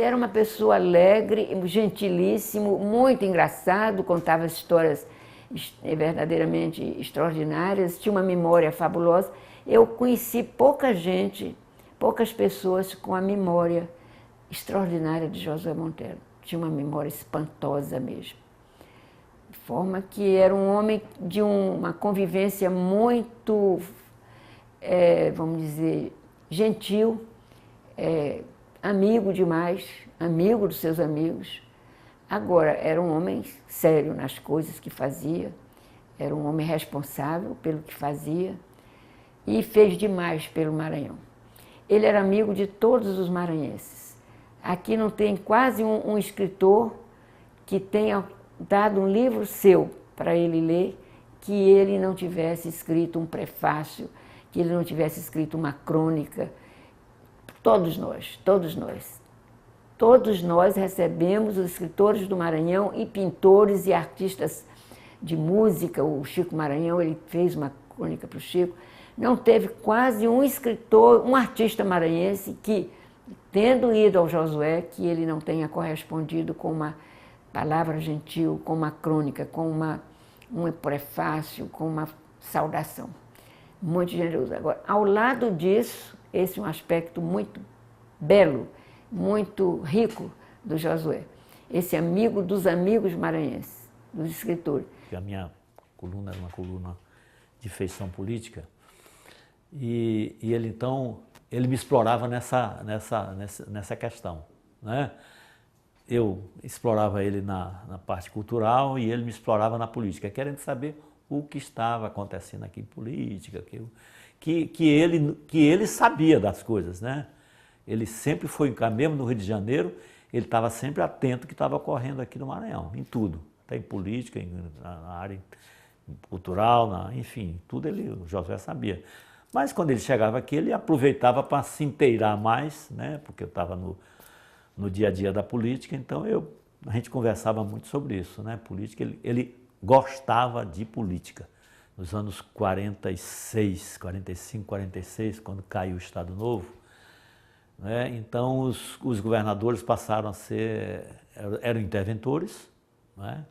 era uma pessoa alegre, gentilíssimo, muito engraçado, contava histórias verdadeiramente extraordinárias, tinha uma memória fabulosa. Eu conheci pouca gente, poucas pessoas com a memória extraordinária de Josué Monteiro. Tinha uma memória espantosa mesmo. De forma que era um homem de uma convivência muito, vamos dizer, gentil, amigo demais, amigo dos seus amigos. Agora, era um homem sério nas coisas que fazia, era um homem responsável pelo que fazia e fez demais pelo Maranhão. Ele era amigo de todos os maranhenses. Aqui não tem quase um escritor que tenha dado um livro seu para ele ler, que ele não tivesse escrito um prefácio, que ele não tivesse escrito uma crônica. Todos nós recebemos os escritores do Maranhão e pintores e artistas de música. O Chico Maranhão, ele fez uma crônica para o Chico. Não teve quase um escritor, um artista maranhense que, tendo ido ao Josué, que ele não tenha correspondido com uma palavra gentil, com uma crônica, com um prefácio, com uma saudação. Muito generoso. Agora, ao lado disso, esse é um aspecto muito belo, muito rico do Josué. Esse amigo dos amigos maranhenses, dos escritores. A minha coluna era uma coluna de feição política e ele então, ele me explorava nessa questão, né? Eu explorava ele na parte cultural e ele me explorava na política, querendo saber o que estava acontecendo aqui em política, que ele sabia das coisas, né? Ele sempre foi, mesmo no Rio de Janeiro, ele estava sempre atento ao que estava ocorrendo aqui no Maranhão, em tudo, até em política, na área cultural, enfim, tudo o Josué sabia. Mas quando ele chegava aqui, ele aproveitava para se inteirar mais, né? Porque eu estava no dia a dia da política, então a gente conversava muito sobre isso, né? Política, ele gostava de política. Nos anos 45, 46, quando caiu o Estado Novo, né? Então os governadores passaram a eram interventores, né?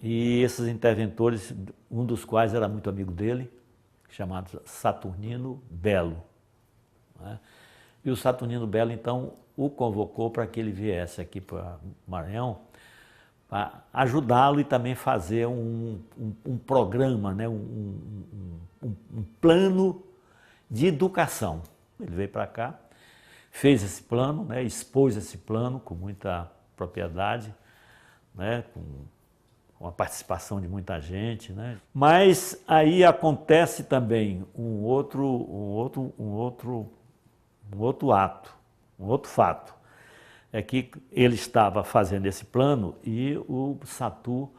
E esses interventores, um dos quais era muito amigo dele, chamado Saturnino Belo, né? E o Saturnino Belo, então, o convocou para que ele viesse aqui para o Maranhão para ajudá-lo e também fazer um programa, né? um plano de educação. Ele veio para cá, fez esse plano, né? Expôs esse plano com muita propriedade, né? Com a participação de muita gente, né? Mas aí acontece também um outro fato, é que ele estava fazendo esse plano e o Satu,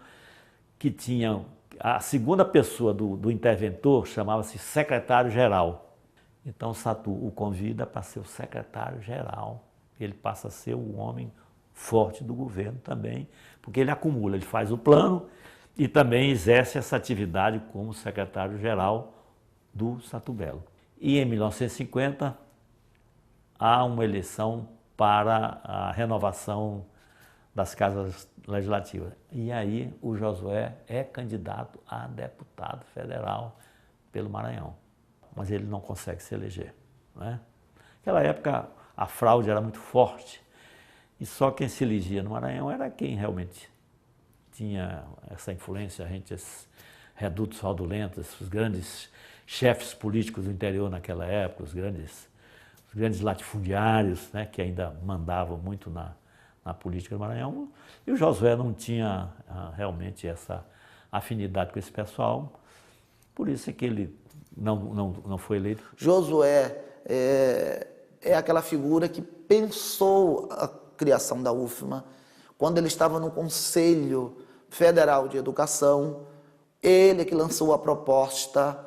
que tinha a segunda pessoa do interventor, chamava-se secretário-geral. Então o Satu o convida para ser o secretário-geral, ele passa a ser o homem forte do governo também, porque ele acumula, ele faz o plano e também exerce essa atividade como secretário-geral do Satu Belo. E em 1950, há uma eleição para a renovação das casas legislativas. E aí o Josué é candidato a deputado federal pelo Maranhão, mas ele não consegue se eleger, né? Naquela época a fraude era muito forte e só quem se elegia no Maranhão era quem realmente tinha essa influência, esses redutos fraudulentos, os grandes chefes políticos do interior naquela época, os grandes latifundiários, né, que ainda mandavam muito na política do Maranhão. E o Josué não tinha realmente essa afinidade com esse pessoal, por isso é que ele não foi eleito. Josué é aquela figura que pensou a criação da UFMA quando ele estava no Conselho Federal de Educação. Ele que lançou a proposta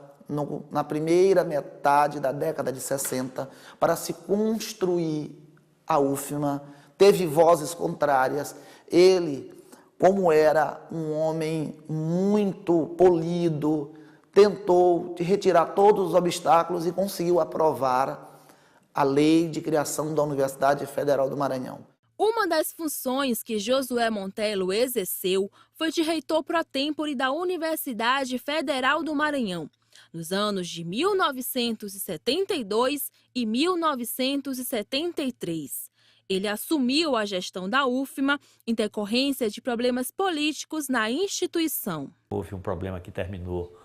na primeira metade da década de 60 para se construir a UFMA. Teve vozes contrárias. Ele, como era um homem muito polido, tentou retirar todos os obstáculos e conseguiu aprovar a lei de criação da Universidade Federal do Maranhão. Uma das funções que Josué Montello exerceu foi de reitor pro-tempore da Universidade Federal do Maranhão, nos anos de 1972 e 1973. Ele assumiu a gestão da UFMA em decorrência de problemas políticos na instituição. Houve um problema que terminou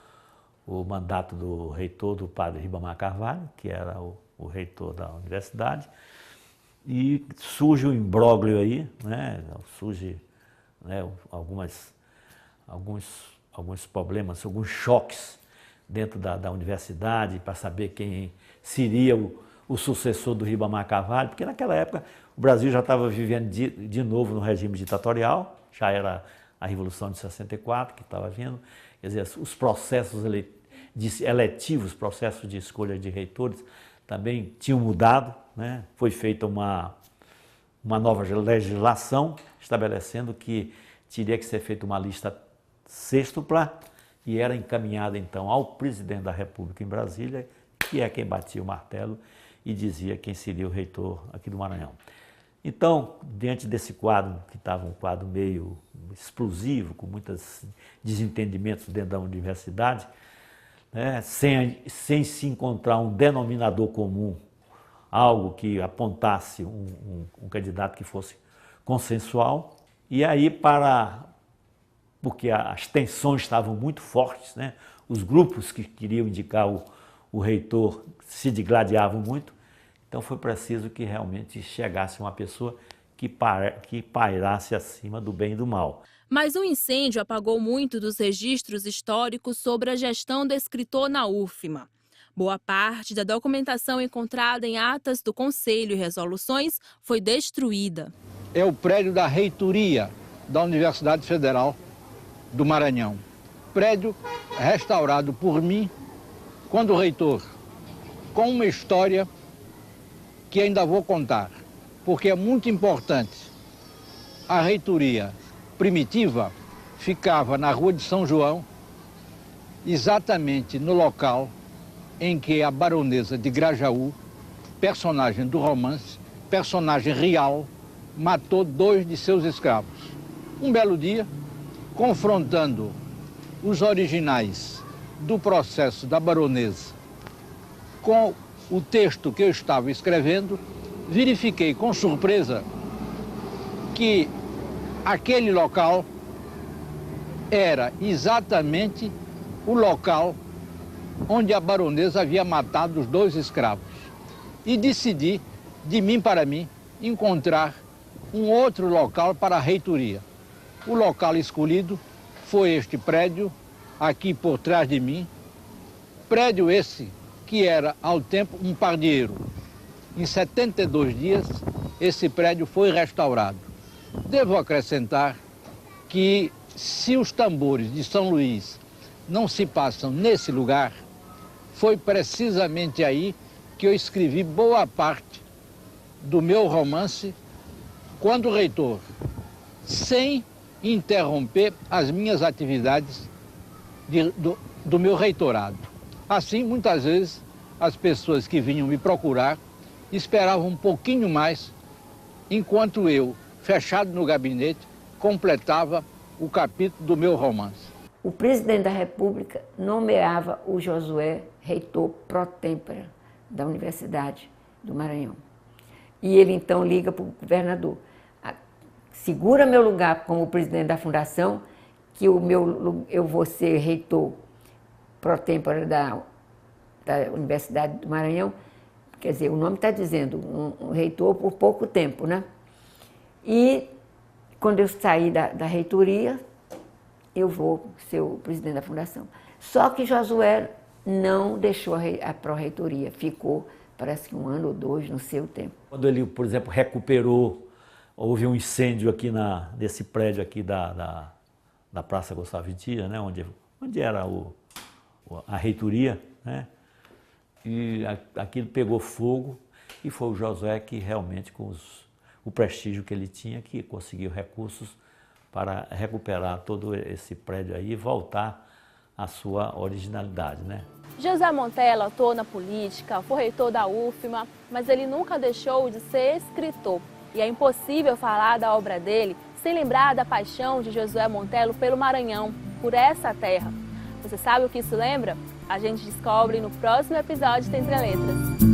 o mandato do reitor, do padre Ribamar Carvalho, que era o reitor da universidade, e surge um imbróglio aí, né? Surge, né, alguns problemas, alguns choques dentro da universidade para saber quem seria o sucessor do Ribamar Carvalho, porque naquela época o Brasil já estava vivendo de novo no regime ditatorial, já era a Revolução de 64 que estava vindo, quer dizer, os processos eletivos, processos de escolha de reitores também tinham mudado, né? Foi feita uma nova legislação estabelecendo que teria que ser feita uma lista sêxtupla e era encaminhada então ao presidente da República em Brasília, que é quem batia o martelo e dizia quem seria o reitor aqui do Maranhão. Então, diante desse quadro, que estava um quadro meio explosivo, com muitos desentendimentos dentro da universidade, né, sem se encontrar um denominador comum, algo que apontasse um candidato que fosse consensual, e aí porque as tensões estavam muito fortes, né, os grupos que queriam indicar o reitor se digladiavam muito, então foi preciso que realmente chegasse uma pessoa que pairasse acima do bem e do mal. Mas o incêndio apagou muito dos registros históricos sobre a gestão do escritor na UFMA. Boa parte da documentação encontrada em atas do Conselho e resoluções foi destruída. É o prédio da reitoria da Universidade Federal do Maranhão. Prédio restaurado por mim quando reitor, com uma história que ainda vou contar, porque é muito importante. A reitoria primitiva ficava na Rua de São João, exatamente no local em que a baronesa de Grajaú, personagem do romance, personagem real, matou 2 de seus escravos. Um belo dia, confrontando os originais do processo da baronesa com o texto que eu estava escrevendo, verifiquei com surpresa que aquele local era exatamente o local onde a baronesa havia matado os 2 escravos. E decidi, de mim para mim, encontrar um outro local para a reitoria. O local escolhido foi este prédio, aqui por trás de mim. Prédio esse que era, ao tempo, um pardieiro. Em 72 dias, esse prédio foi restaurado. Devo acrescentar que, se os tambores de São Luís não se passam nesse lugar, foi precisamente aí que eu escrevi boa parte do meu romance, quando reitor, sem interromper as minhas atividades do meu reitorado. Assim, muitas vezes, as pessoas que vinham me procurar esperavam um pouquinho mais, enquanto eu, fechado no gabinete, completava o capítulo do meu romance. O presidente da República nomeava o Josué reitor pro-tempore da Universidade do Maranhão. E ele então liga para o governador: segura meu lugar como presidente da fundação, que eu vou ser reitor pro-tempore da Universidade do Maranhão. Quer dizer, o nome está dizendo um reitor por pouco tempo, né? E quando eu sair da reitoria, eu vou ser o presidente da fundação. Só que Josué não deixou a pró-reitoria, ficou, parece que 1 ano ou 2, não sei o tempo. Quando ele, por exemplo, recuperou, houve um incêndio aqui nesse prédio aqui da Praça Gustavo Dias, né, onde era a reitoria, né, e aquilo pegou fogo e foi o Josué que realmente, com o prestígio que ele tinha, que conseguiu recursos para recuperar todo esse prédio aí e voltar à sua originalidade, né? José Montello atuou na política, foi reitor da UFMA, mas ele nunca deixou de ser escritor. E é impossível falar da obra dele sem lembrar da paixão de Josué Montello pelo Maranhão, por essa terra. Você sabe o que isso lembra? A gente descobre no próximo episódio de Entre Letras.